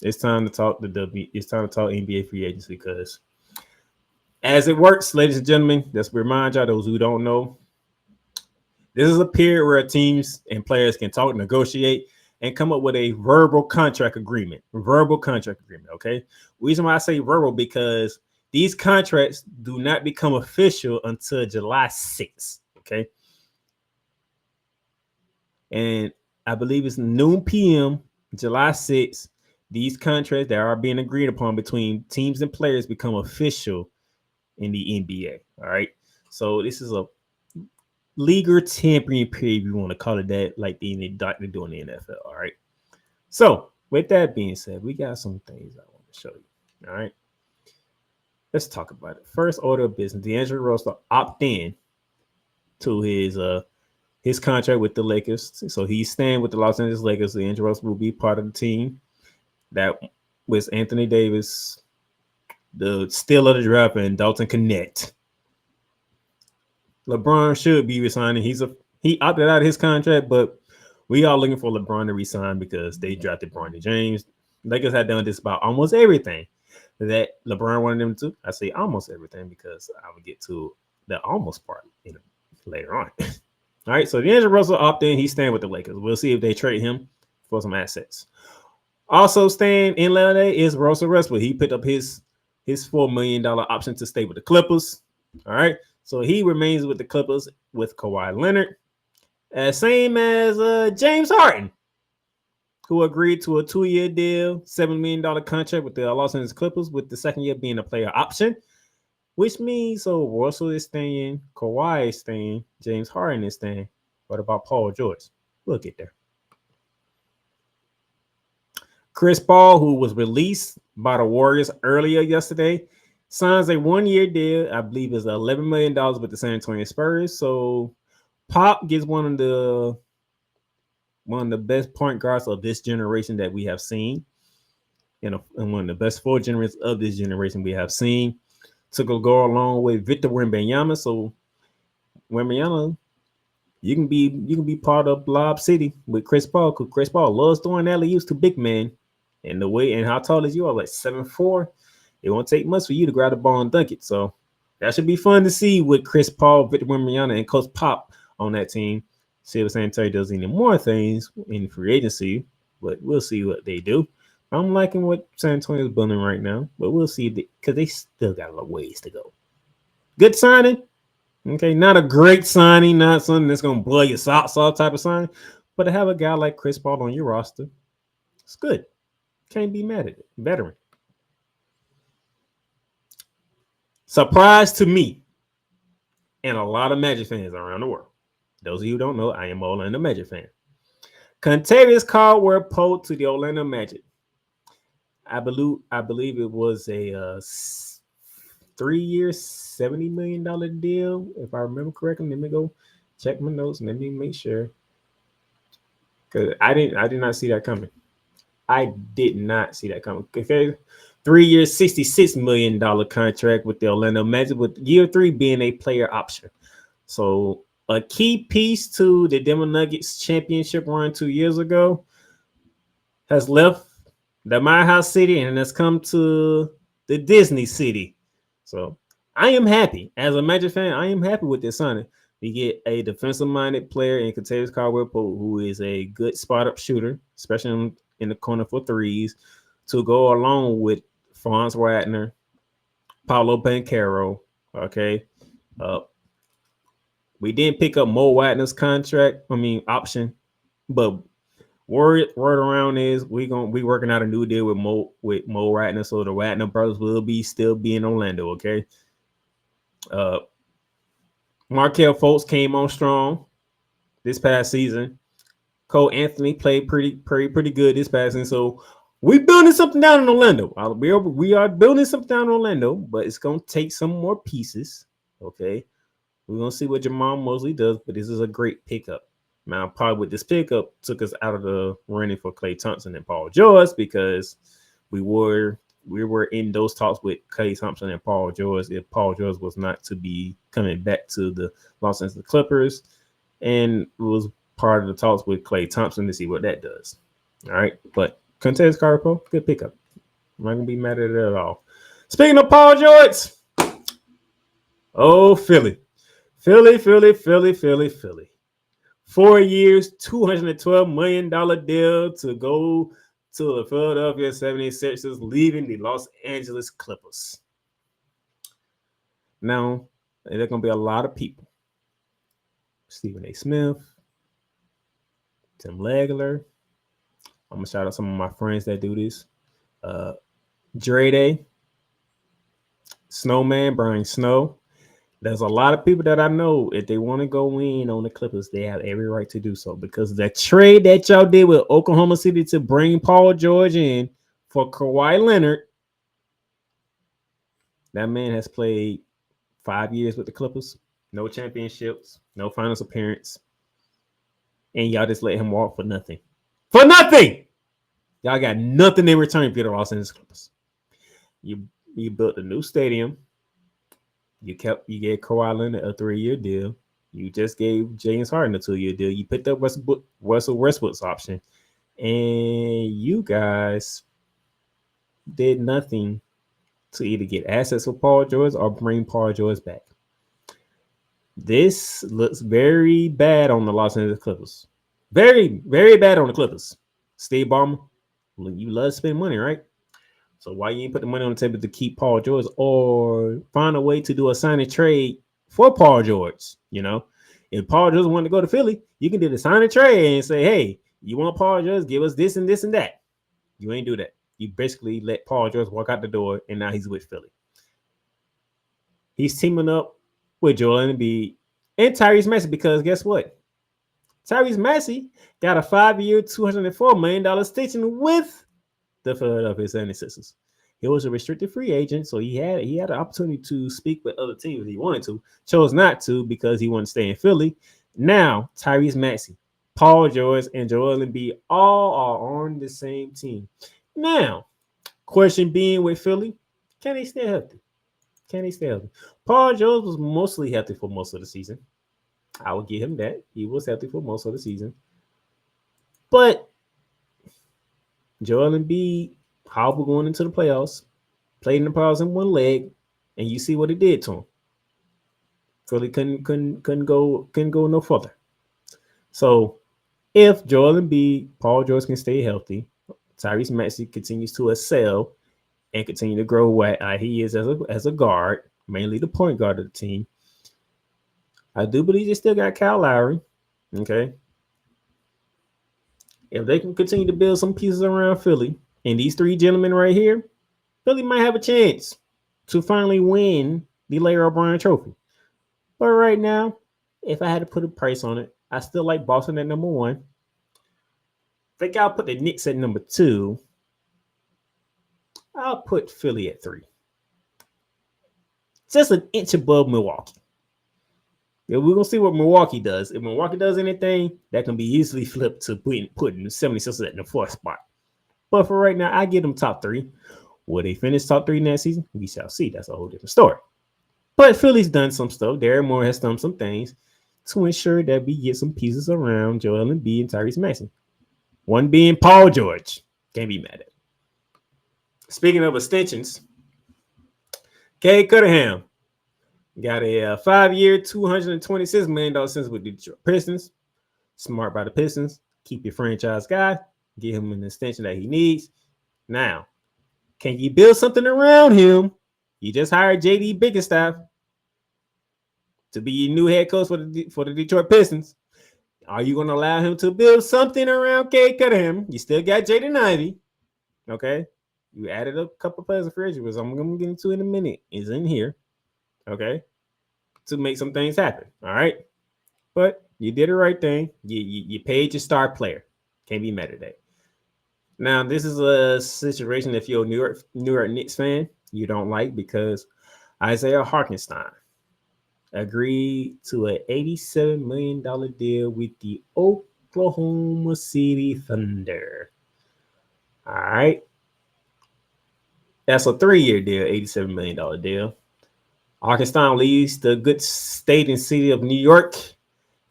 It's time to talk It's time to talk NBA free agency because as it works, ladies and gentlemen, let's remind y'all those who don't know. This is a period where teams and players can talk, negotiate, and come up with a verbal contract agreement. Verbal contract agreement. Okay. Reason why I say verbal because these contracts do not become official until July 6th. Okay. And I believe it's noon p.m. July 6th. These contracts that are being agreed upon between teams and players become official in the NBA. All right. So this is a leaguer tampering period, if you want to call it that, like they do in the NFL. All right. So with that being said, we got some things I want to show you. All right. Let's talk about it. First order of business: D'Angelo Russell opt in to his contract with the Lakers. So he's staying with the Los Angeles Lakers. D'Angelo Russell will be part of the team that was Anthony Davis, the steal of the draft, and Dalton Connect. LeBron should be resigning. He opted out of his contract, but we are looking for LeBron to resign because they drafted LeBron James. Lakers had done this about almost everything that LeBron wanted them to. I say almost everything because I will get to the almost part later on. All right, so D'Angelo Russell opted in. He's staying with the Lakers. We'll see if they trade him for some assets. Also staying in LA is Russell Westbrook. He picked up his $4 million option to stay with the Clippers. All right, so he remains with the Clippers with Kawhi Leonard, same as James Harden, who agreed to a 2-year deal, $7 million contract with the Los Angeles Clippers, with the second year being a player option, which means so Russell is staying, Kawhi is staying, James Harden is staying. What about Paul George? We'll get there. Chris Paul, who was released by the Warriors earlier yesterday, signs a 1-year deal. I believe it's $11 million with the San Antonio Spurs. So Pop gets one of the best point guards of this generation that we have seen, and one of the best 4 generations of this generation we have seen, to go along with Victor Wembanyama. So Wembanyama, you can be part of Lob City with Chris Paul, because Chris Paul loves throwing alley-oops to big men. And the way and how tall is you are, like 7'4". It won't take much for you to grab the ball and dunk it. So that should be fun to see with Chris Paul, Victor Wembanyama, and Coach Pop on that team. See if San Antonio does any more things in free agency, but we'll see what they do. I'm liking what San Antonio is building right now, but we'll see because they still got a lot of ways to go. Good signing. Okay, not a great signing, not something that's going to blow your socks off type of signing, but to have a guy like Chris Paul on your roster, it's good. Can't be mad at it. Veteran. Surprise to me and a lot of Magic fans around the world. Those of you who don't know, I am an Orlando Magic fan. Kentavious Caldwell Pope to the Orlando Magic. I believe it was a 3-year, $70 million deal, if I remember correctly. Let me go check my notes and let me make sure, because I did not see that coming. I did not see that coming. Okay, 3-year, $66 million contract with the Orlando Magic, with year 3 being a player option. So a key piece to the Denver Nuggets championship run 2 years ago has left the My House City and has come to the Disney City. So I am happy. As a Magic fan, I am happy with this signing. We get a defensive-minded player in Kentavious Caldwell-Pope, who is a good spot-up shooter, especially in the corner for threes, to go along with Franz Wagner, Paolo Banchero. Okay. We didn't pick up Mo Wagner's option, but word around is we working out a new deal with Mo Wagner, so the Wagner brothers will still be in Orlando. Okay. Markelle Fultz came on strong this past season. Cole Anthony played pretty good this past season. So we're building something down in Orlando. We are building something down in Orlando, but it's gonna take some more pieces. Okay. We're gonna see what Jamal Mosley does, but this is a great pickup. Now, probably with this pickup took us out of the running for Klay Thompson and Paul George, because we were in those talks with Klay Thompson and Paul George if Paul George was not to be coming back to the Los Angeles Clippers, and it was part of the talks with Klay Thompson to see what that does. All right, but Contest Carpo, good pickup. I'm not gonna be mad at it at all. Speaking of Paul George, oh Philly. 4 years, $212 million deal to go to the Philadelphia 76ers, leaving the Los Angeles Clippers. Now, there are going to be a lot of people. Stephen A. Smith, Tim Legler. I'm going to shout out some of my friends that do this. Dre Day, Snowman, Brian Snow. There's a lot of people that I know, if they want to go in on the Clippers, they have every right to do so, because the trade that y'all did with Oklahoma City to bring Paul George in for Kawhi Leonard, that man has played 5 years with the Clippers, no championships, no finals appearance, and y'all just let him walk for nothing. For nothing! Y'all got nothing in return for the Los Angeles Clippers. You built a new stadium. You gave Kawhi Leonard a 3-year deal. You just gave James Harden a 2-year deal. You picked up Russell Westbrook's option, and you guys did nothing to either get assets for Paul George or bring Paul George back. This looks very bad on the Los Angeles Clippers. Very, very bad on the Clippers. Steve Ballmer, you love to spend money, right? So why you ain't put the money on the table to keep Paul George, or find a way to do a sign and trade for Paul George? You know, if Paul George wanted to go to Philly, you can do the sign and trade and say, hey, you want Paul George? Give us this and this and that. You ain't do that. You basically let Paul George walk out the door, and now he's with Philly. He's teaming up with Joel Embiid and Tyrese Maxey, because guess what? Tyrese Maxey got a 5-year, $204 million extension with the Philadelphia 76ers. He was a restricted free agent, so he had an opportunity to speak with other teams if he wanted to. Chose not to because he wanted to stay in Philly. Now, Tyrese Maxey, Paul George, and Joel Embiid all are on the same team. Now, question being with Philly, can they stay healthy? Paul George was mostly healthy for most of the season. I will give him that. He was healthy for most of the season. But Joel Embiid, hobbled going into the playoffs, played in the playoffs in one leg, and you see what it did to him. Philly couldn't go no further. So if Joel Embiid, Paul George can stay healthy, Tyrese Maxey continues to excel and continue to grow what he is as a guard, mainly the point guard of the team. I do believe they still got Kyle Lowry. Okay. If they can continue to build some pieces around Philly, and these three gentlemen right here, Philly might have a chance to finally win the Larry O'Brien Trophy. But right now, if I had to put a price on it, I still like Boston at number 1. I think I'll put the Knicks at number 2. I'll put Philly at 3. Just an inch above Milwaukee. Yeah, we're going to see what Milwaukee does. If Milwaukee does anything, that can be easily flipped to putting the 76ers at the 4th spot. But for right now, I give them top 3. Will they finish top 3 next season? We shall see. That's a whole different story. But Philly's done some stuff. Darren Moore has done some things to ensure that we get some pieces around Joel Embiid and Tyrese Maxey. One being Paul George. Can't be mad at it. Speaking of extensions, Cade Cunningham got a 5-year, $226 million extension with the Detroit Pistons. Smart by the Pistons. Keep your franchise guy. Give him an extension that he needs. Now, can you build something around him? You just hired J.D. Bickerstaff to be your new head coach for the Detroit Pistons. Are you going to allow him to build something around Cade Cunningham? You still got Jaden Ivey. Okay? You added a couple players of free agents, I'm going to get into in a minute. Is in here. Okay? To make some things happen. All right? But you did the right thing. You paid your star player. Can't be mad at that. Now, this is a situation, if you're a New York Knicks fan, you don't like, because Isaiah Hartenstein agreed to an $87 million deal with the Oklahoma City Thunder. All right. That's a 3-year deal, $87 million deal. Hartenstein leaves the good state and city of New York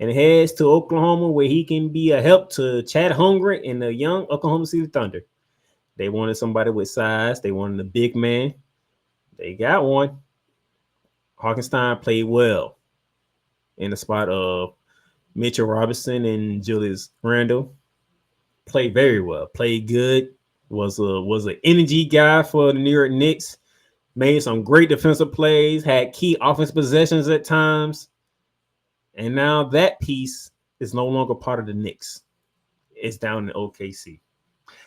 and heads to Oklahoma, where he can be a help to Chad Holmgren and the young Oklahoma City Thunder. They wanted somebody with size. They wanted a big man. They got one. Hartenstein played well in the spot of Mitchell Robinson and Julius Randle. Played very well. Played good. Was an energy guy for the New York Knicks. Made some great defensive plays. Had key offense possessions at times. And now that piece is no longer part of the Knicks. It's down in OKC.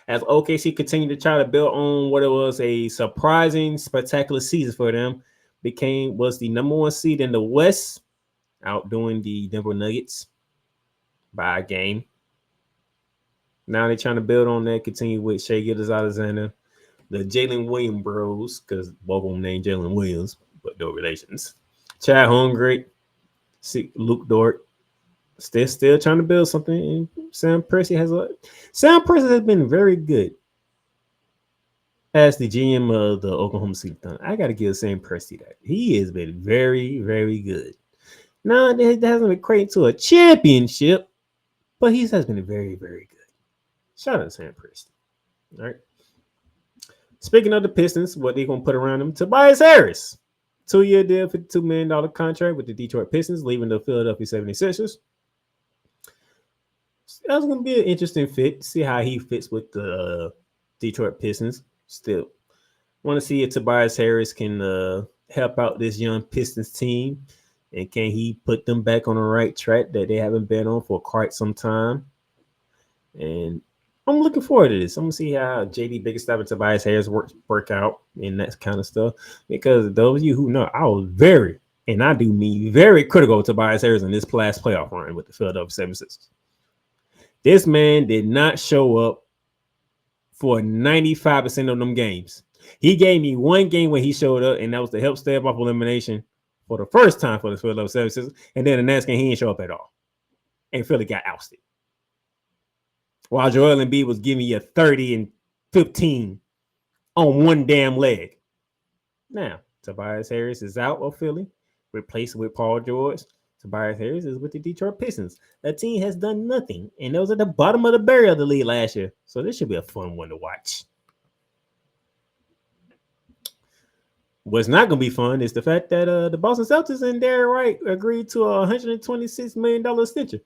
As OKC continued to try to build on what it was a surprising, spectacular season for them, was the number one seed in the West, outdoing the Denver Nuggets by a game. Now they're trying to build on that, continue with Shai Gilgeous-Alexander, the Jalen Williams bros, because both of them named Jalen Williams, but no relations. Chad Holmgren, Luke Dort, still trying to build something. And Sam Presti has been very good as the GM of the Oklahoma City Thunder. I got to give Sam Presti that. He has been very, very good. Now, it hasn't equated to a championship, but he has been very, very good. Shout out to Sam Presti. All right. Speaking of the Pistons, what they going to put around them? Tobias Harris. 2-year deal, $52 million contract with the Detroit Pistons, leaving the Philadelphia 76ers. That's going to be an interesting fit. See how he fits with the Detroit Pistons. Still want to see if Tobias Harris can help out this young Pistons team, and can he put them back on the right track that they haven't been on for quite some time. And I'm looking forward to this. I'm going to see how JD Bickerstaff and Tobias Harris work out and that kind of stuff. Because those of you who know, I was very, and I do mean very critical of Tobias Harris in this last playoff run with the Philadelphia 76ers. This man did not show up for 95% of them games. He gave me one game where he showed up, and that was to help stave off elimination for the first time for the Philadelphia 76ers. And then the next game, he didn't show up at all. And Philly got ousted. While Joel Embiid was giving you 30 and 15 on one damn leg. Now, Tobias Harris is out of Philly, replaced with Paul George. Tobias Harris is with the Detroit Pistons. That team has done nothing, and those at the bottom of the barrel of the league last year. So this should be a fun one to watch. What's not going to be fun is the fact that the Boston Celtics and Derrick White agreed to a $126 million extension.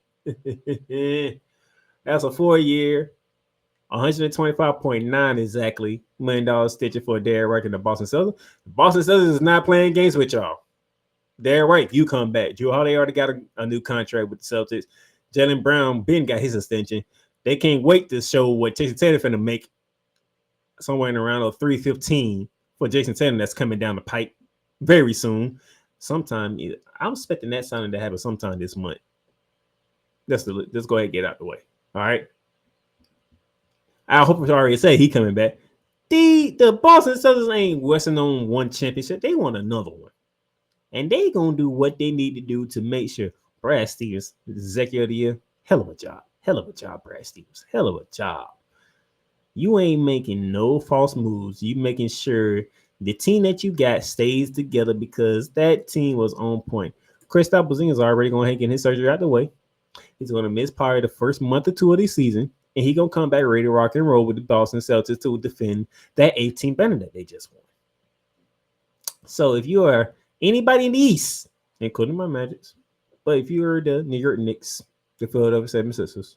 That's a 4-year, $125.9 exactly $1 million extension for Derrick White and the Boston Celtics. The Boston Celtics is not playing games with y'all. Derrick White, you come back. Drew Holiday already got a new contract with the Celtics. Jaylen Brown, Ben got his extension. They can't wait to show what Jason Tatum finna make somewhere in around $315 for Jason Tatum that's coming down the pipe very soon. Sometime, I'm expecting that signing to happen sometime this month. Let's go ahead and get out the way. All right. I hope it's already say he coming back. The Boston Celtics ain't resting on one championship. They want another one. And they going to do what they need to do to make sure Brad Stevens, Executive of the Year, hell of a job. Hell of a job, Brad Stevens. Hell of a job. You ain't making no false moves. You making sure the team that you got stays together because that team was on point. Kristaps Porzingis is already going to get his surgery out the way. He's going to miss probably the first month or two of the season, and he's going to come back ready to rock and roll with the Boston Celtics to defend that 18 banner that they just won. So if you are anybody in the East, including my Magics, but if you are the New York Knicks, the Philadelphia 76ers,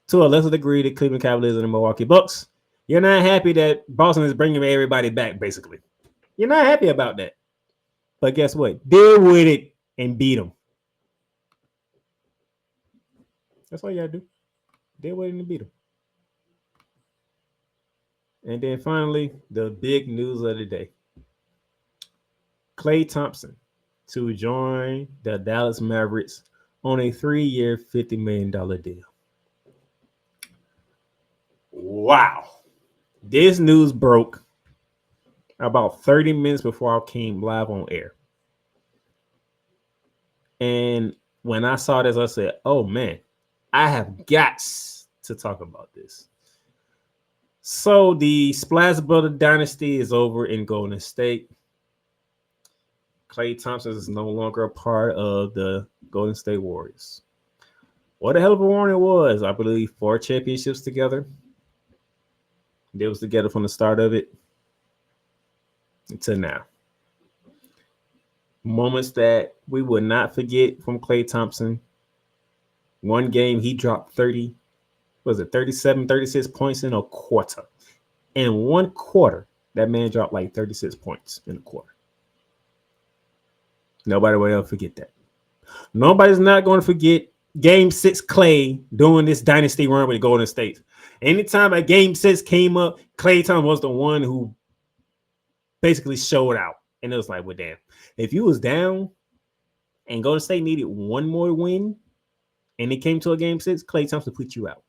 to a lesser degree, the Cleveland Cavaliers and the Milwaukee Bucks, you're not happy that Boston is bringing everybody back, basically. You're not happy about that. But guess what? Deal with it and beat them. That's all you got to do. Deal with it and beat them. And then finally, the big news of the day. Klay Thompson to join the Dallas Mavericks on a 3-year, $50 million deal. Wow. This news broke about 30 minutes before I came live on air. And when I saw this, I said, oh, man, I have got to talk about this. So the Splash Brother dynasty is over in Golden State. Klay Thompson is no longer a part of the Golden State Warriors. What a hell of a run it was. I believe 4 championships together. They was together from the start of it until now. Moments that we will not forget from Klay Thompson. One game he dropped 30, was it 37, 36 points in a quarter. In one quarter, that man dropped like 36 points in a quarter. Nobody will ever forget that. Nobody's not going to forget Game 6 Klay doing this dynasty run with Golden State. Anytime a Game 6 came up, Klay Thompson was the one who basically showed out. And it was like, well, damn. If you was down and Golden State needed one more win and it came to a Game 6, Klay Thompson put you out.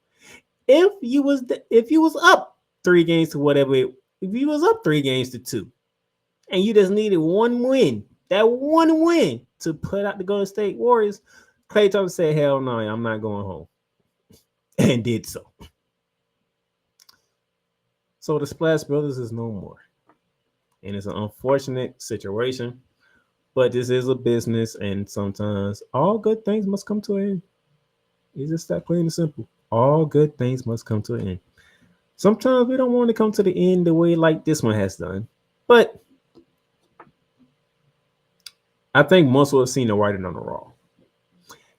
If you was up 3 games to whatever, if you was up 3 games to 2 and you just needed one win, that one win to put out the Golden State Warriors, Klay Thompson said, hell no, I'm not going home. And did so. So the Splash Brothers is no more. And it's an unfortunate situation. But this is a business, and sometimes all good things must come to an end. It's just that plain and simple. All good things must come to an end. Sometimes we don't want to come to the end the way like this one has done. But I think most of us seen the writing on the wall.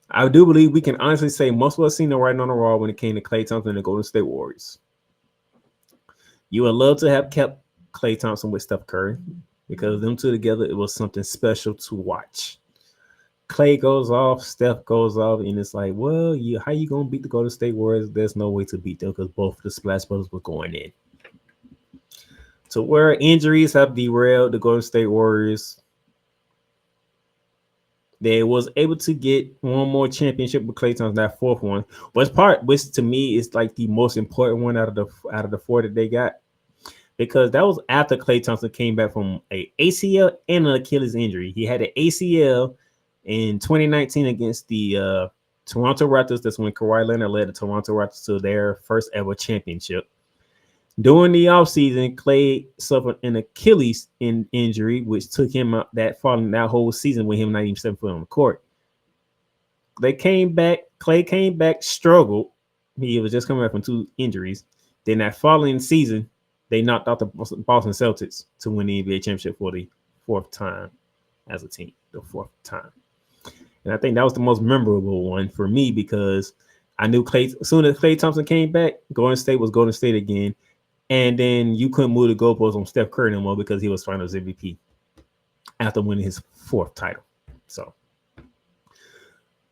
I do believe we can honestly say most of us seen the writing on the wall when it came to Klay Thompson and the Golden State Warriors. You would love to have kept Klay Thompson with Steph Curry because them two together, it was something special to watch. Klay goes off, Steph goes off, and it's like, well, how you going to beat the Golden State Warriors? There's no way to beat them because both the Splash Brothers were going in. To where injuries have derailed the Golden State Warriors, they was able to get one more championship with Klay Thompson, that fourth one, which to me is like the most important one out of the 4 that they got, because that was after Klay Thompson came back from a ACL and an Achilles injury. He had an ACL in 2019 against the Toronto Raptors. That's when Kawhi Leonard led the Toronto Raptors to their first ever championship. During the offseason, Klay suffered an Achilles injury, which took him out that whole season with him not even stepping foot on the court. Klay came back, struggled. He was just coming back from 2 injuries. Then that following season, they knocked out the Boston Celtics to win the NBA championship for the 4th time as a team, the 4th time. And I think that was the most memorable one for me because I knew as soon as Klay Thompson came back, Golden State was Golden State again. And then you couldn't move the goalposts on Steph Curry no more because he was Finals MVP after winning his 4th title. So,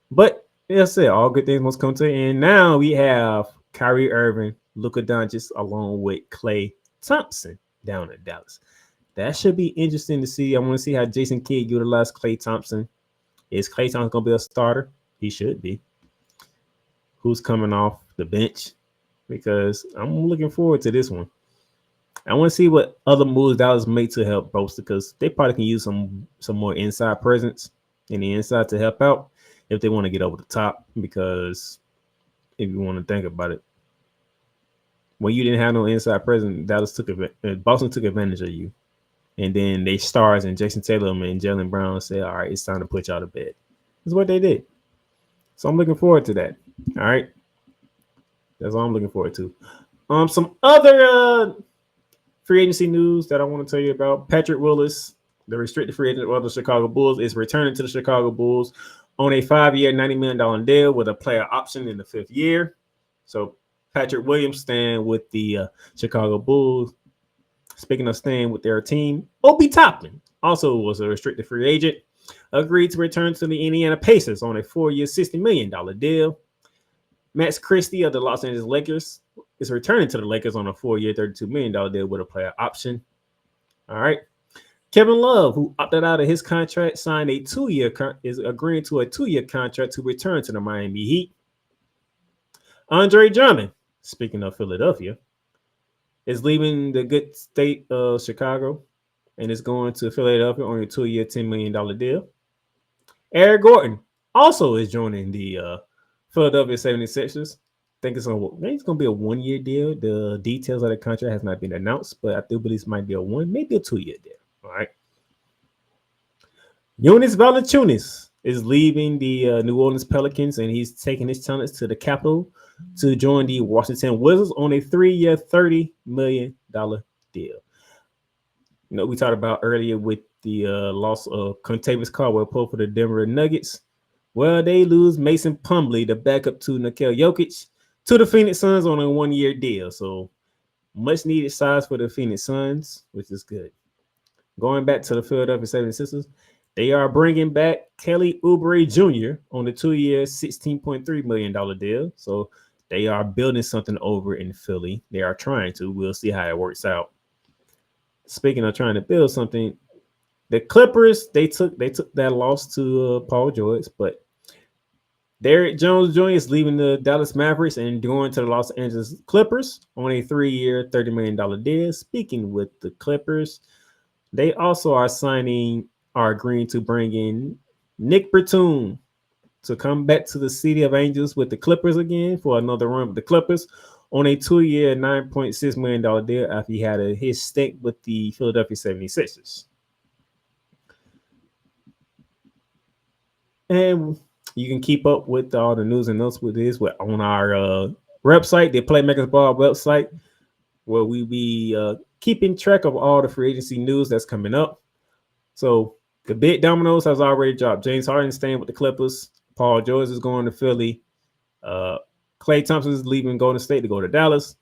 but as I said, all good things must come to an end. Now we have Kyrie Irving, Luka Doncic, along with Klay Thompson down in Dallas. That should be interesting to see. I want to see how Jason Kidd utilized Klay Thompson. Is Klay Thompson going to be a starter? He should be. Who's coming off the bench? Because I'm looking forward to this one. I want to see what other moves Dallas make to help bolster, because they probably can use some more inside presence in the inside to help out if they want to get over the top. Because if you want to think about it, when you didn't have no inside presence, Boston took advantage of you. And then they stars and Jason Tatum and Jaylen Brown said, all right, it's time to put y'all to bed. That's what they did. So I'm looking forward to that. All right. That's all I'm looking forward to. Some other free agency news that I want to tell you about. Patrick Willis, the restricted free agent of the Chicago Bulls, is returning to the Chicago Bulls on a 5-year, $90 million deal with a player option in the 5th year. So Patrick Williams staying with the Chicago Bulls. Speaking of staying with their team, Obi Toppin also was a restricted free agent, agreed to return to the Indiana Pacers on a 4-year, $60 million deal. Max Christie of the Los Angeles Lakers is returning to the Lakers on a 4-year, $32 million deal with a player option. All right. Kevin Love, who opted out of his contract, signed a 2-year is agreeing to a 2-year contract to return to the Miami Heat. Andre Drummond, speaking of Philadelphia, is leaving the good state of Chicago and is going to Philadelphia on a 2-year, $10 million deal. Eric Gordon also is joining the Philadelphia 76ers. I think it's going to be a 1-year deal. The details of the contract has not been announced, but I do believe it might be maybe a 2-year deal. All right. Jonas Valanciunas is leaving the New Orleans Pelicans, and he's taking his talents to the capital to join the Washington Wizards on a 3-year, $30 million deal. You know, we talked about earlier with the loss of Contavious Caldwell Pope for the Denver Nuggets. Well, they lose Mason Plumlee, the backup to Nikola Jokic, to the Phoenix Suns on a 1-year deal. So much needed size for the Phoenix Suns, which is good. Going back to the Philadelphia 76ers, they are bringing back Kelly Oubre Jr. on the 2-year, $16.3 million deal. So they are building something over in Philly. They are trying to. We'll see how it works out. Speaking of trying to build something, the Clippers, they took that loss to Paul George, but Derrick Jones Jr. is leaving the Dallas Mavericks and going to the Los Angeles Clippers on a 3-year, $30 million deal. Speaking with the Clippers, they also are agreeing to bring in Nick Batum to come back to the City of Angels with the Clippers again for another run with the Clippers on a 2-year, $9.6 million deal after he had his stint with the Philadelphia 76ers. And you can keep up with all the news and notes with this on our website, the Playmakers Ball website, where we be keeping track of all the free agency news that's coming up. So the big dominoes has already dropped. James Harden staying with the Clippers. Paul George is going to Philly. Klay Thompson is leaving Golden State to go to Dallas.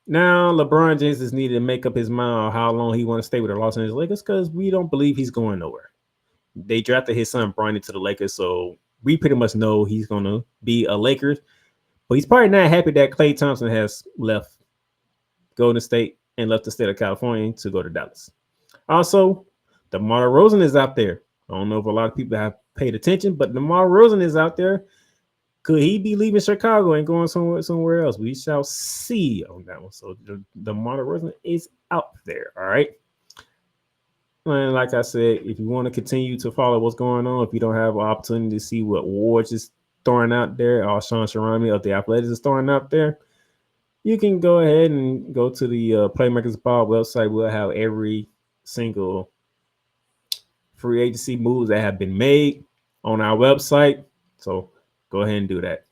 Now LeBron James is needed to make up his mind on how long he want to stay with the Los Angeles Lakers because we don't believe he's going nowhere. They drafted his son Bronny to the Lakers, so we pretty much know he's going to be a Laker. But he's probably not happy that Klay Thompson has left Golden State and left the state of California to go to Dallas. Also, DeMar DeRozan is out there. I don't know if a lot of people have paid attention, but DeMar DeRozan is out there. Could he be leaving Chicago and going somewhere else? We shall see on that one. So DeMar DeRozan is out there. All right. And like I said, if you want to continue to follow what's going on, if you don't have an opportunity to see what Ward's is throwing out there, or Sean Sharami of the Athletics is throwing out there, you can go ahead and go to the Playmakers Ball website. We'll have every single free agency moves that have been made on our website. So go ahead and do that.